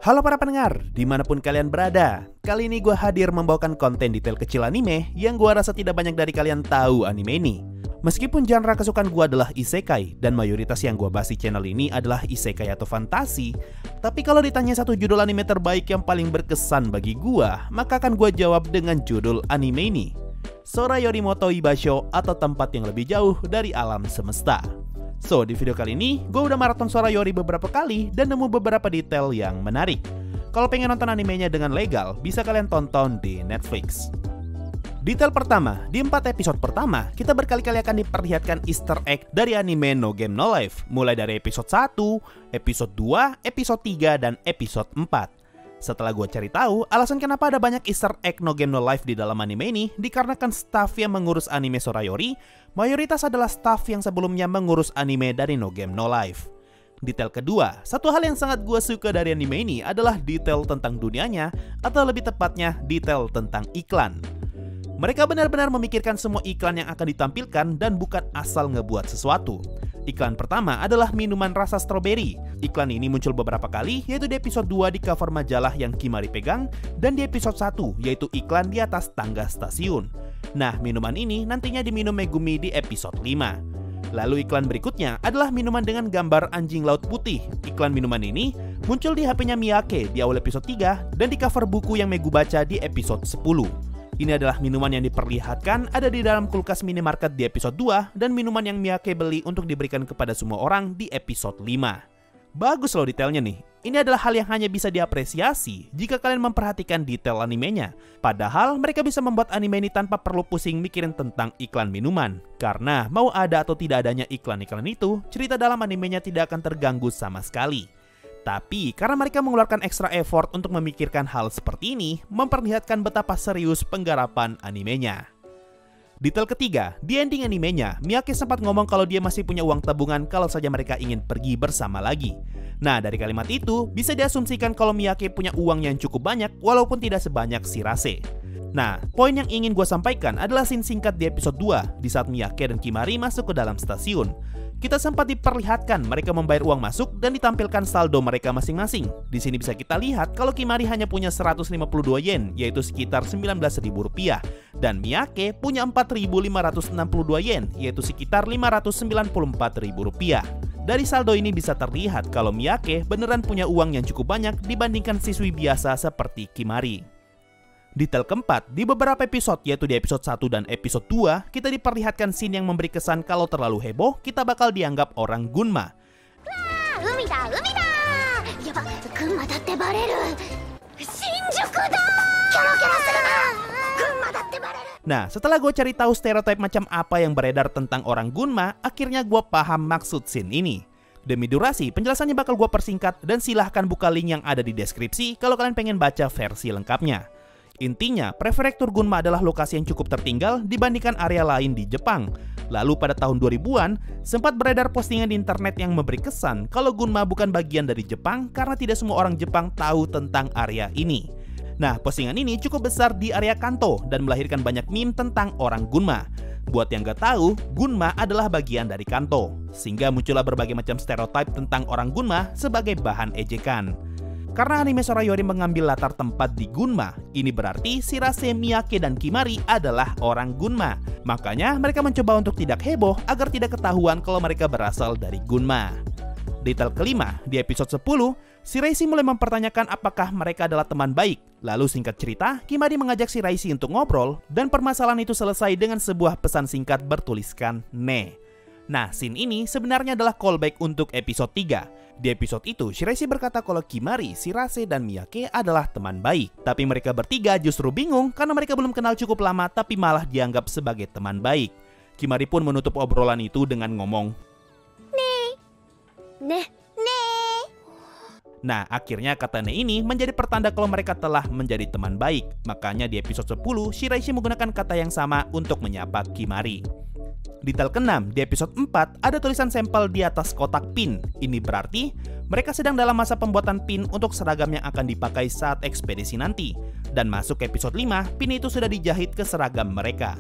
Halo para pendengar, dimanapun kalian berada. Kali ini gue hadir membawakan konten detail kecil anime yang gue rasa tidak banyak dari kalian tahu anime ini. Meskipun genre kesukaan gue adalah isekai dan mayoritas yang gue bahas di channel ini adalah isekai atau fantasi, tapi kalau ditanya satu judul anime terbaik yang paling berkesan bagi gue, maka akan gue jawab dengan judul anime ini, Sora Yorimoto Ibasho atau tempat yang lebih jauh dari alam semesta. So, di video kali ini, gue udah maraton Sora Yori beberapa kali dan nemu beberapa detail yang menarik. Kalau pengen nonton animenya dengan legal, bisa kalian tonton di Netflix. Detail pertama, di 4 episode pertama, kita berkali-kali akan diperlihatkan easter egg dari anime No Game No Life, mulai dari episode 1, episode 2, episode 3, dan episode 4. Setelah gue cari tahu, alasan kenapa ada banyak easter egg No Game No Life di dalam anime ini dikarenakan staff yang mengurus anime Sora Yori mayoritas adalah staff yang sebelumnya mengurus anime dari No Game No Life. Detail kedua, satu hal yang sangat gue suka dari anime ini adalah detail tentang dunianya, atau lebih tepatnya detail tentang iklan. Mereka benar-benar memikirkan semua iklan yang akan ditampilkan dan bukan asal ngebuat sesuatu. Iklan pertama adalah minuman rasa stroberi. Iklan ini muncul beberapa kali, yaitu di episode 2 di cover majalah yang Kimari pegang, dan di episode 1, yaitu iklan di atas tangga stasiun. Nah, minuman ini nantinya diminum Megumi di episode 5. Lalu iklan berikutnya adalah minuman dengan gambar anjing laut putih. Iklan minuman ini muncul di HP-nya Miyake di awal episode 3 dan di cover buku yang Megu baca di episode 10. Ini adalah minuman yang diperlihatkan ada di dalam kulkas minimarket di episode 2 dan minuman yang Miyake beli untuk diberikan kepada semua orang di episode 5. Bagus loh detailnya nih. Ini adalah hal yang hanya bisa diapresiasi jika kalian memperhatikan detail animenya. Padahal mereka bisa membuat anime ini tanpa perlu pusing mikirin tentang iklan minuman. Karena mau ada atau tidak adanya iklan-iklan itu, cerita dalam animenya tidak akan terganggu sama sekali. Tapi karena mereka mengeluarkan extra effort untuk memikirkan hal seperti ini, memperlihatkan betapa serius penggarapan animenya. Detail ketiga, di ending animenya, Miyake sempat ngomong kalau dia masih punya uang tabungan kalau saja mereka ingin pergi bersama lagi. Nah, dari kalimat itu, bisa diasumsikan kalau Miyake punya uang yang cukup banyak walaupun tidak sebanyak Shirase. Nah, poin yang ingin gue sampaikan adalah scene singkat di episode 2, di saat Miyake dan Kimari masuk ke dalam stasiun. Kita sempat diperlihatkan mereka membayar uang masuk dan ditampilkan saldo mereka masing-masing. Di sini bisa kita lihat kalau Kimari hanya punya 152 yen, yaitu sekitar 19.000 rupiah, dan Miyake punya 4.562 yen, yaitu sekitar 594.000 rupiah. Dari saldo ini bisa terlihat kalau Miyake beneran punya uang yang cukup banyak dibandingkan siswi biasa seperti Kimari. Detail keempat, di beberapa episode yaitu di episode 1 dan episode 2, kita diperlihatkan scene yang memberi kesan kalau terlalu heboh, kita bakal dianggap orang Gunma. Nah, setelah gue cari tahu stereotip macam apa yang beredar tentang orang Gunma, akhirnya gue paham maksud scene ini. Demi durasi, penjelasannya bakal gue persingkat dan silahkan buka link yang ada di deskripsi kalau kalian pengen baca versi lengkapnya. Intinya, prefektur Gunma adalah lokasi yang cukup tertinggal dibandingkan area lain di Jepang. Lalu pada tahun 2000-an, sempat beredar postingan di internet yang memberi kesan kalau Gunma bukan bagian dari Jepang karena tidak semua orang Jepang tahu tentang area ini. Nah, postingan ini cukup besar di area Kanto dan melahirkan banyak meme tentang orang Gunma. Buat yang gak tahu, Gunma adalah bagian dari Kanto, sehingga muncullah berbagai macam stereotip tentang orang Gunma sebagai bahan ejekan. Karena anime Sora Yori mengambil latar tempat di Gunma, ini berarti Shirase, Miyake, dan Kimari adalah orang Gunma. Makanya mereka mencoba untuk tidak heboh agar tidak ketahuan kalau mereka berasal dari Gunma. Detail kelima, di episode 10, Shiraishi mulai mempertanyakan apakah mereka adalah teman baik. Lalu singkat cerita, Kimari mengajak Shiraishi untuk ngobrol, dan permasalahan itu selesai dengan sebuah pesan singkat bertuliskan Ne. Nah, scene ini sebenarnya adalah callback untuk episode 3. Di episode itu, Shiraishi berkata kalau Kimari, Shirase, dan Miyake adalah teman baik. Tapi mereka bertiga justru bingung karena mereka belum kenal cukup lama tapi malah dianggap sebagai teman baik. Kimari pun menutup obrolan itu dengan ngomong, Ne. Nah, akhirnya kata Ne ini menjadi pertanda kalau mereka telah menjadi teman baik. Makanya di episode 10, Shiraishi menggunakan kata yang sama untuk menyapa Kimari. Detail ke-6, di episode 4 ada tulisan sampel di atas kotak pin. Ini berarti mereka sedang dalam masa pembuatan pin untuk seragam yang akan dipakai saat ekspedisi nanti. Dan masuk ke episode 5, pin itu sudah dijahit ke seragam mereka.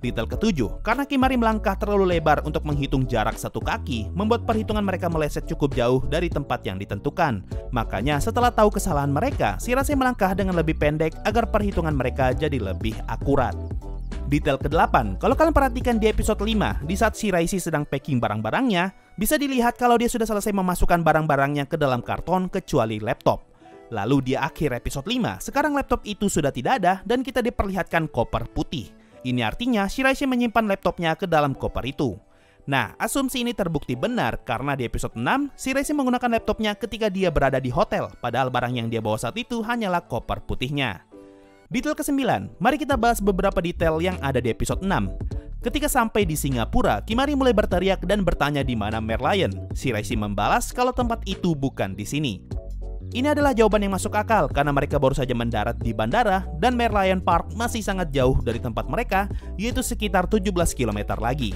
Detail ketujuh, karena Kimari melangkah terlalu lebar untuk menghitung jarak satu kaki, membuat perhitungan mereka meleset cukup jauh dari tempat yang ditentukan. Makanya setelah tahu kesalahan mereka, Shirase melangkah dengan lebih pendek agar perhitungan mereka jadi lebih akurat. Detail ke-8, kalau kalian perhatikan di episode 5, di saat Shirase sedang packing barang-barangnya, bisa dilihat kalau dia sudah selesai memasukkan barang-barangnya ke dalam karton kecuali laptop. Lalu di akhir episode 5, sekarang laptop itu sudah tidak ada dan kita diperlihatkan koper putih. Ini artinya Shirase menyimpan laptopnya ke dalam koper itu. Nah, asumsi ini terbukti benar karena di episode 6, Shirase menggunakan laptopnya ketika dia berada di hotel, padahal barang yang dia bawa saat itu hanyalah koper putihnya. Detail ke-9, mari kita bahas beberapa detail yang ada di episode 6. Ketika sampai di Singapura, Kimari mulai berteriak dan bertanya di mana Merlion. Shirase membalas kalau tempat itu bukan di sini. Ini adalah jawaban yang masuk akal karena mereka baru saja mendarat di bandara dan Merlion Park masih sangat jauh dari tempat mereka, yaitu sekitar 17 km lagi.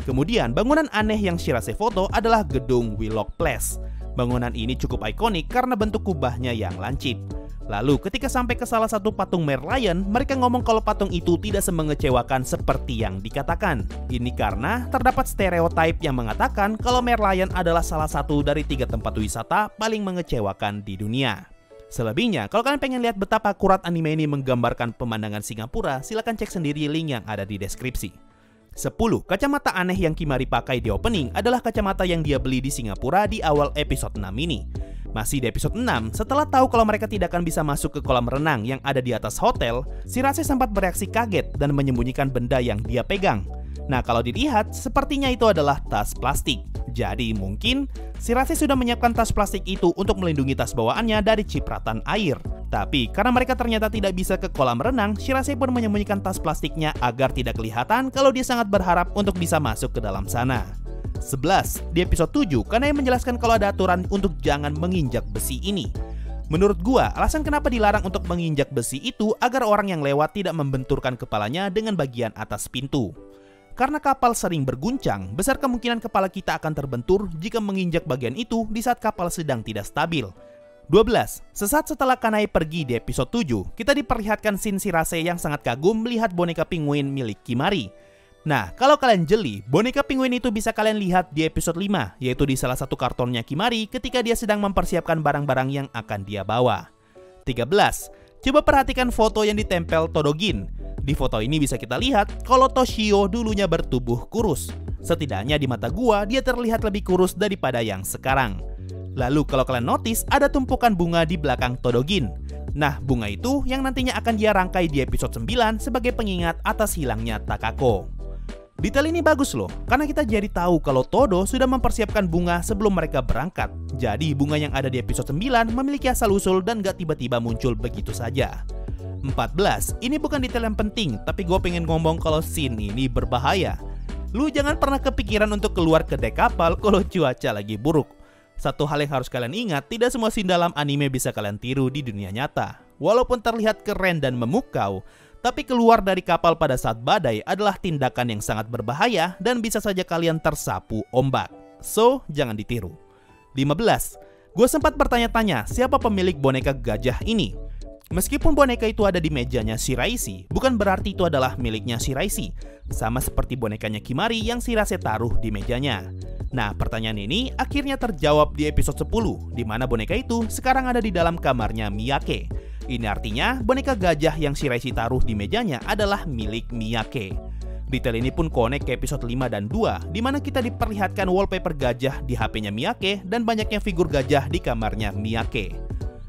Kemudian bangunan aneh yang Shirase foto adalah gedung Wheelock Place. Bangunan ini cukup ikonik karena bentuk kubahnya yang lancip. Lalu ketika sampai ke salah satu patung Merlion, mereka ngomong kalau patung itu tidak semengecewakan seperti yang dikatakan. Ini karena terdapat stereotip yang mengatakan kalau Merlion adalah salah satu dari 3 tempat wisata paling mengecewakan di dunia. Selebihnya, kalau kalian pengen lihat betapa akurat anime ini menggambarkan pemandangan Singapura, silahkan cek sendiri link yang ada di deskripsi. 10. Kacamata aneh yang Kimari pakai di opening adalah kacamata yang dia beli di Singapura di awal episode 6 ini. Masih di episode 6, setelah tahu kalau mereka tidak akan bisa masuk ke kolam renang yang ada di atas hotel, Shirase sempat bereaksi kaget dan menyembunyikan benda yang dia pegang. Nah, kalau dilihat, sepertinya itu adalah tas plastik. Jadi mungkin Shirase sudah menyiapkan tas plastik itu untuk melindungi tas bawaannya dari cipratan air. Tapi karena mereka ternyata tidak bisa ke kolam renang, Shirase pun menyembunyikan tas plastiknya agar tidak kelihatan kalau dia sangat berharap untuk bisa masuk ke dalam sana. 11. Di episode 7, Kanai menjelaskan kalau ada aturan untuk jangan menginjak besi ini. Menurut gua, alasan kenapa dilarang untuk menginjak besi itu agar orang yang lewat tidak membenturkan kepalanya dengan bagian atas pintu. Karena kapal sering berguncang, besar kemungkinan kepala kita akan terbentur jika menginjak bagian itu di saat kapal sedang tidak stabil. 12. Sesaat setelah Kanai pergi di episode 7, kita diperlihatkan scene Shirase yang sangat kagum melihat boneka penguin milik Kimari. Nah, kalau kalian jeli, boneka penguin itu bisa kalian lihat di episode 5, yaitu di salah satu kartonnya Kimari ketika dia sedang mempersiapkan barang-barang yang akan dia bawa. 13. Coba perhatikan foto yang ditempel Todogin. Di foto ini bisa kita lihat kalau Toshio dulunya bertubuh kurus. Setidaknya di mata gua, dia terlihat lebih kurus daripada yang sekarang. Lalu kalau kalian notice, ada tumpukan bunga di belakang Todogin. Nah, bunga itu yang nantinya akan dia rangkai di episode 9 sebagai pengingat atas hilangnya Takako. Detail ini bagus loh, karena kita jadi tahu kalau Todo sudah mempersiapkan bunga sebelum mereka berangkat. Jadi bunga yang ada di episode 9 memiliki asal-usul dan gak tiba-tiba muncul begitu saja. 14. Ini bukan detail yang penting, tapi gue pengen ngomong kalau scene ini berbahaya. Lu jangan pernah kepikiran untuk keluar ke dek kapal kalau cuaca lagi buruk. Satu hal yang harus kalian ingat, tidak semua scene dalam anime bisa kalian tiru di dunia nyata. Walaupun terlihat keren dan memukau, tapi keluar dari kapal pada saat badai adalah tindakan yang sangat berbahaya dan bisa saja kalian tersapu ombak. So, jangan ditiru. 15. Gue sempat bertanya-tanya siapa pemilik boneka gajah ini. Meskipun boneka itu ada di mejanya Shirase, bukan berarti itu adalah miliknya Shirase. Sama seperti bonekanya Kimari yang Shirase taruh di mejanya. Nah, pertanyaan ini akhirnya terjawab di episode 10, di mana boneka itu sekarang ada di dalam kamarnya Miyake. Ini artinya boneka gajah yang Shirase taruh di mejanya adalah milik Miyake. Detail ini pun connect ke episode 5 dan 2, di mana kita diperlihatkan wallpaper gajah di HP-nya Miyake dan banyaknya figur gajah di kamarnya Miyake.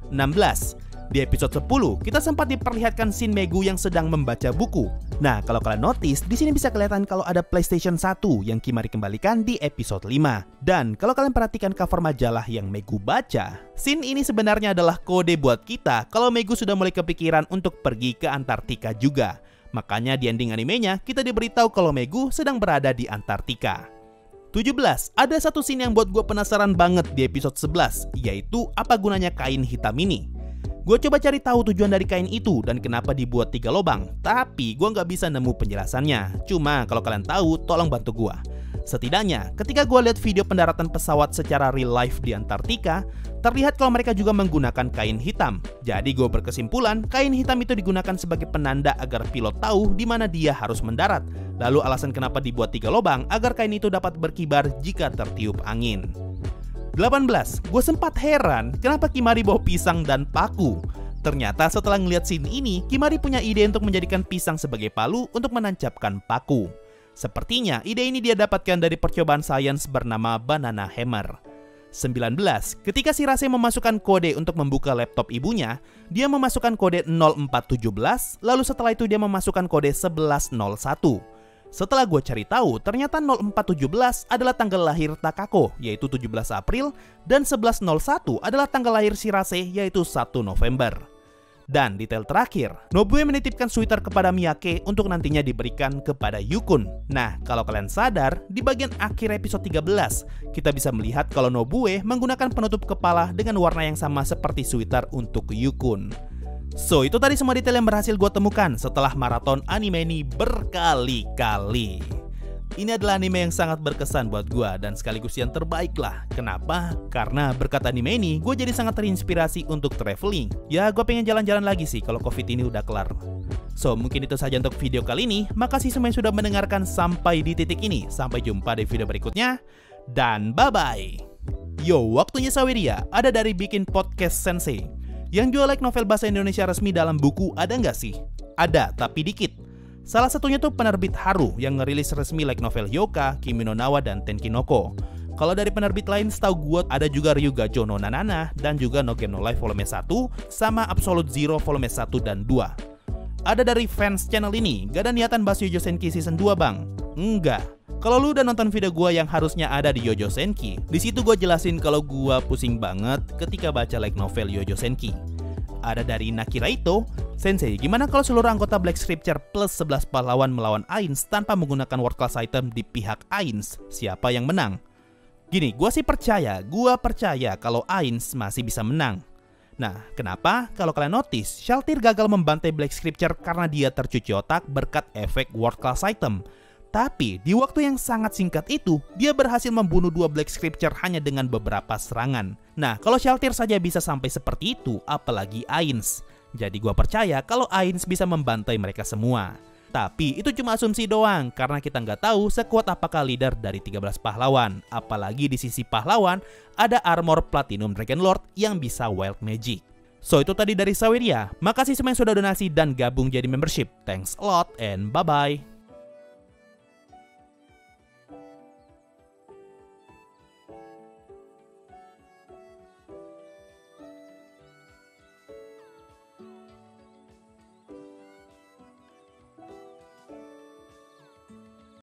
16. Di episode 10, kita sempat diperlihatkan scene Megu yang sedang membaca buku. Nah, kalau kalian notice, di sini bisa kelihatan kalau ada PlayStation 1 yang Kimari kembalikan di episode 5. Dan kalau kalian perhatikan cover majalah yang Megu baca, scene ini sebenarnya adalah kode buat kita kalau Megu sudah mulai kepikiran untuk pergi ke Antartika juga. Makanya di ending animenya, kita diberitahu kalau Megu sedang berada di Antartika. 17. Ada satu scene yang buat gue penasaran banget di episode 11, yaitu apa gunanya kain hitam ini. Gue coba cari tahu tujuan dari kain itu dan kenapa dibuat 3 lubang, tapi gue nggak bisa nemu penjelasannya. Cuma kalau kalian tahu, tolong bantu gue. Setidaknya, ketika gue lihat video pendaratan pesawat secara real life di Antartika, terlihat kalau mereka juga menggunakan kain hitam. Jadi gue berkesimpulan, kain hitam itu digunakan sebagai penanda agar pilot tahu di mana dia harus mendarat. Lalu alasan kenapa dibuat 3 lubang agar kain itu dapat berkibar jika tertiup angin. 18. Gue sempat heran kenapa Kimari bawa pisang dan paku. Ternyata setelah ngeliat scene ini, Kimari punya ide untuk menjadikan pisang sebagai palu untuk menancapkan paku. Sepertinya ide ini dia dapatkan dari percobaan sains bernama Banana Hammer. 19. Ketika Shirase memasukkan kode untuk membuka laptop ibunya, dia memasukkan kode 0417, lalu setelah itu dia memasukkan kode 1101. Setelah gue cari tahu, ternyata 0417 adalah tanggal lahir Takako, yaitu 17 April, dan 1101 adalah tanggal lahir Shirase, yaitu 1 November. Dan detail terakhir, Nobue menitipkan sweater kepada Miyake untuk nantinya diberikan kepada Yukun. Nah, kalau kalian sadar, di bagian akhir episode 13, kita bisa melihat kalau Nobue menggunakan penutup kepala dengan warna yang sama seperti sweater untuk Yukun. So, itu tadi semua detail yang berhasil gue temukan setelah maraton anime ini berkali-kali. Ini adalah anime yang sangat berkesan buat gue dan sekaligus yang terbaik lah. Kenapa? Karena berkat anime ini, gue jadi sangat terinspirasi untuk traveling. Ya, gue pengen jalan-jalan lagi sih kalau COVID ini udah kelar. So, mungkin itu saja untuk video kali ini. Makasih semua yang sudah mendengarkan sampai di titik ini. Sampai jumpa di video berikutnya. Dan bye-bye. Yo, waktunya Saweria. Ada dari bikin podcast Sensei. Yang jual light novel bahasa Indonesia resmi dalam buku ada nggak sih? Ada, tapi dikit. Salah satunya tuh penerbit Haru yang ngerilis resmi light novel Hyoka, Kimi no Na wa, dan Tenkinoko. Kalau dari penerbit lain setahu gue ada juga Ryugacho no Nanana dan juga No Game No Life volume 1 sama Absolute Zero volume 1 dan 2. Ada dari fans channel ini, gak ada niatan bahas Yojo Senki season 2 bang? Enggak. Kalau lu udah nonton video gue yang harusnya ada di Yojo Senki, di situ gue jelasin kalau gue pusing banget ketika baca light novel Yojo Senki. Ada dari Nakiraito, Sensei, gimana kalau seluruh anggota Black Scripture plus 11 pahlawan melawan Ainz tanpa menggunakan world class item di pihak Ainz? Siapa yang menang? Gini, gue percaya kalau Ainz masih bisa menang. Nah, kenapa? Kalau kalian notice, Shaltir gagal membantai Black Scripture karena dia tercuci otak berkat efek world class item. Tapi, di waktu yang sangat singkat itu, dia berhasil membunuh 2 Black Scripture hanya dengan beberapa serangan. Nah, kalau Shaltir saja bisa sampai seperti itu, apalagi Ainz. Jadi gua percaya kalau Ainz bisa membantai mereka semua. Tapi itu cuma asumsi doang, karena kita nggak tahu sekuat apakah leader dari 13 pahlawan. Apalagi di sisi pahlawan, ada armor Platinum Dragon Lord yang bisa wild magic. So, itu tadi dari Saweria. Makasih semua yang sudah donasi dan gabung jadi membership. Thanks a lot and bye-bye.